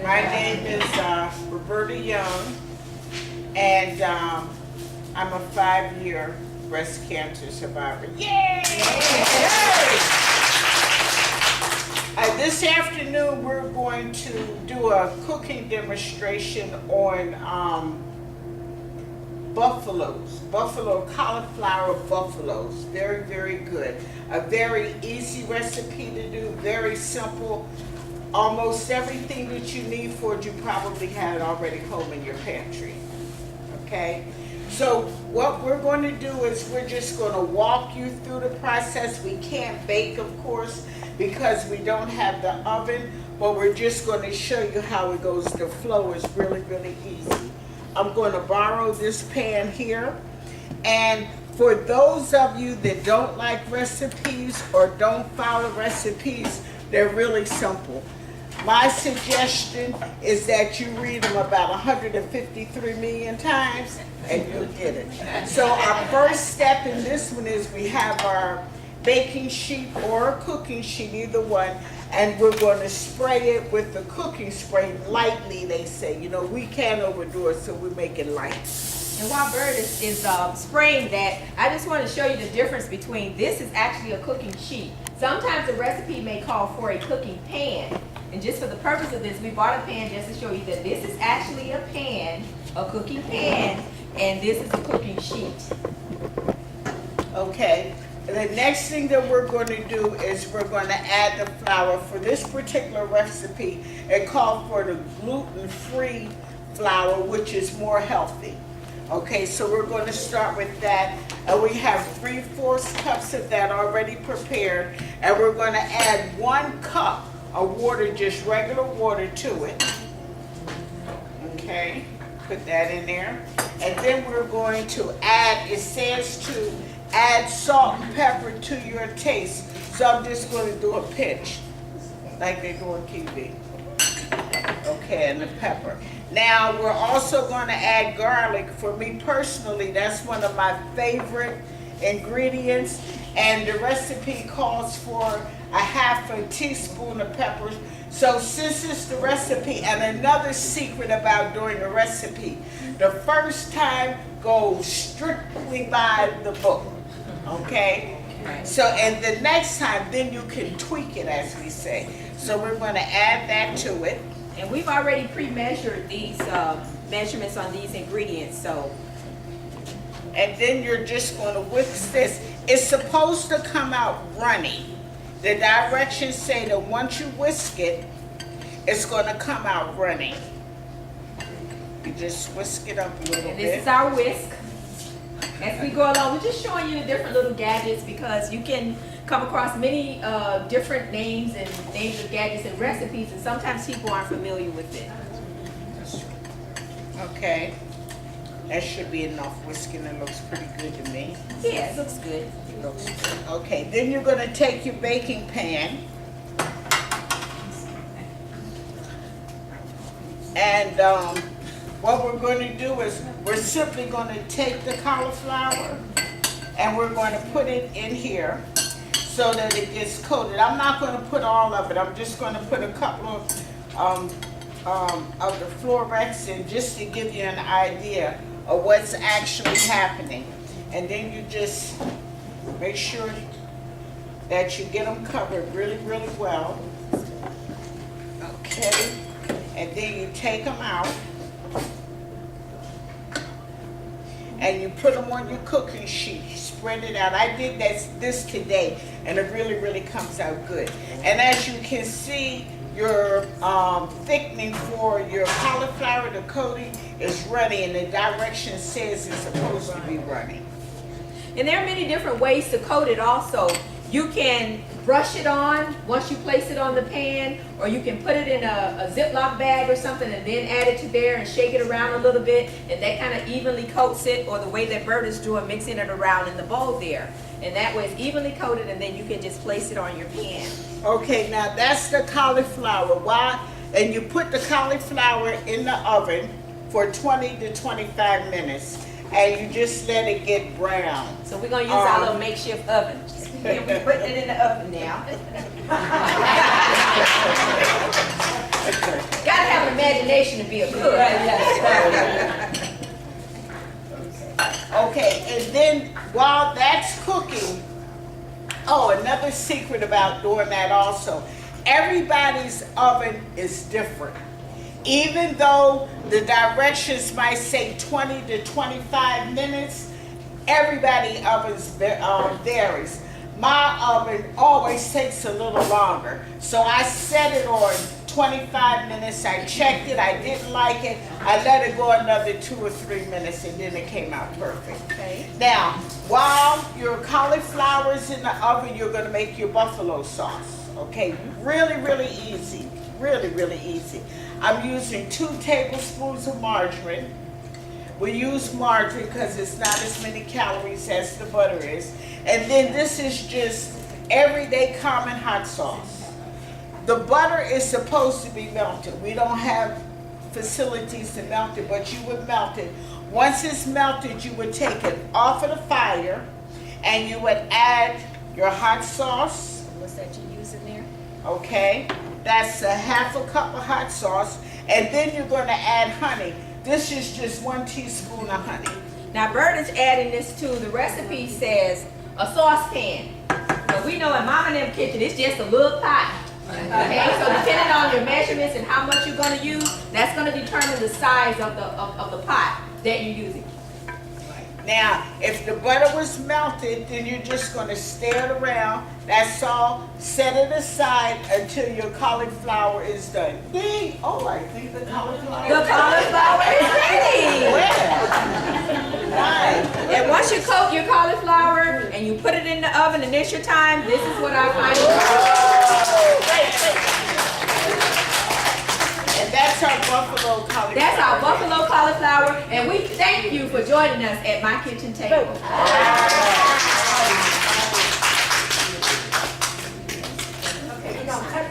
My name is Roberta Young, and I'm a 5-year breast cancer survivor. Yay! This afternoon, we're going to do a cooking demonstration on buffalo cauliflower buffaloes. Very, very good. A very easy recipe to do, very simple. Almost everything that you need for it, you probably have it already home in your pantry. Okay? So what we're going to do is we're just going to walk you through the process. We can't bake, of course, because we don't have the oven, but we're just going to show you how it goes. The flow is really, really easy. I'm going to borrow this pan here. And for those of you that don't like recipes or don't follow recipes, they're really simple. My suggestion is that you read them about 153 million times and you'll get it. So our first step in this one is we have our baking sheet or a cooking sheet, either one, and we're going to spray it with the cooking spray lightly, they say. You know, we can't overdo it, so we make it light. And while Bert is spraying that, I just want to show you the difference between this is actually a cooking sheet. Sometimes the recipe may call for a cooking pan. And just for the purpose of this, we bought a pan just to show you that this is actually a pan, a cooking pan, and this is a cooking sheet. Okay. The next thing that we're going to do is we're going to add the flour. For this particular recipe, it called for the gluten-free flour, which is more healthy. Okay, so we're going to start with that. And we have 3/4 cups of that already prepared. And we're going to add 1 cup of water, just regular water, to it. Okay, put that in there. And then we're going to add, it says to add salt and pepper to your taste. So I'm just going to do a pinch, like they do on TV. Okay, and the pepper. Now we're also going to add garlic. For me personally, that's one of my favorite ingredients. And the recipe calls for a 1/2 teaspoon of peppers. So since it's the recipe, and another secret about doing a recipe, the first time go strictly by the book. Okay? So, and the next time, then you can tweak it, as we say. So we're going to add that to it. And we've already pre-measured these measurements on these ingredients, so. And then you're just going to whisk this. It's supposed to come out runny. The directions say that once you whisk it, it's going to come out runny. You just whisk it up a little bit. And this is our whisk. As we go along, we're just showing you the different little gadgets because you can come across many different names and names of gadgets and recipes, and sometimes people aren't familiar with it. Okay. That should be enough whisking. It looks pretty good to me. Yeah, it looks good. It looks good. Okay, then you're going to take your baking pan and what we're going to do is we're simply going to take the cauliflower and we're going to put it in here so that it gets coated. I'm not going to put all of it. I'm just going to put a couple of the florets in just to give you an idea of what's actually happening. And then you just make sure that you get them covered really, really well. Okay. And then you take them out and you put them on your cooking sheet. You spread it out. I did this today, and it really, really comes out good. And as you can see, your thickening for your cauliflower, the coating, is runny, and the direction says it's supposed to be runny. And there are many different ways to coat it also. You can brush it on once you place it on the pan, or you can put it in a Ziploc bag or something and then add it to there and shake it around a little bit, and that kind of evenly coats it, or the way that Bert is doing, mixing it around in the bowl there. And that way it's evenly coated, and then you can just place it on your pan. Okay, now that's the cauliflower. Why? And you put the cauliflower in the oven for 20 to 25 minutes, and you just let it get brown. So we're going to use our little makeshift oven. And we're putting it in the oven now. Gotta have a imagination to be a cook. Okay, and then while that's cooking, oh, another secret about doing that also, everybody's oven is different. Even though the directions might say 20 to 25 minutes, everybody's ovens varies. My oven always takes a little longer, so I set it on 25 minutes. I checked it, I didn't like it, I let it go another 2 or 3 minutes, and then it came out perfect. Okay. Now, while your cauliflower is in the oven, you're going to make your buffalo sauce. Okay, really, really easy. Really, really easy. I'm using 2 tablespoons of margarine. We use margarine because it's not as many calories as the butter is. And then this is just everyday common hot sauce. The butter is supposed to be melted. We don't have facilities to melt it, but you would melt it. Once it's melted, you would take it off of the fire and you would add your hot sauce. What's that you use in there? Okay, that's a half a cup of hot sauce, and then you're going to add honey. This is just 1 teaspoon of honey. Now Bert is adding this to, the recipe says a saucepan. But we know in Mama and them kitchen, it's just a little pot. Okay, so depending on your measurements and how much you're going to use, that's going to determine the size of the pot that you're using. Now, if the butter was melted, then you're just going to stir it around. That's all. Set it aside until your cauliflower is done. Ding! Oh, I think the cauliflower. The cauliflower is ready. Where? Why? And once you coat your cauliflower and you put it in the oven and it's your time, this is what I find. And that's our buffalo cauliflower. That's our buffalo cauliflower, and we thank you for joining us at my kitchen table. Okay, we're gonna cut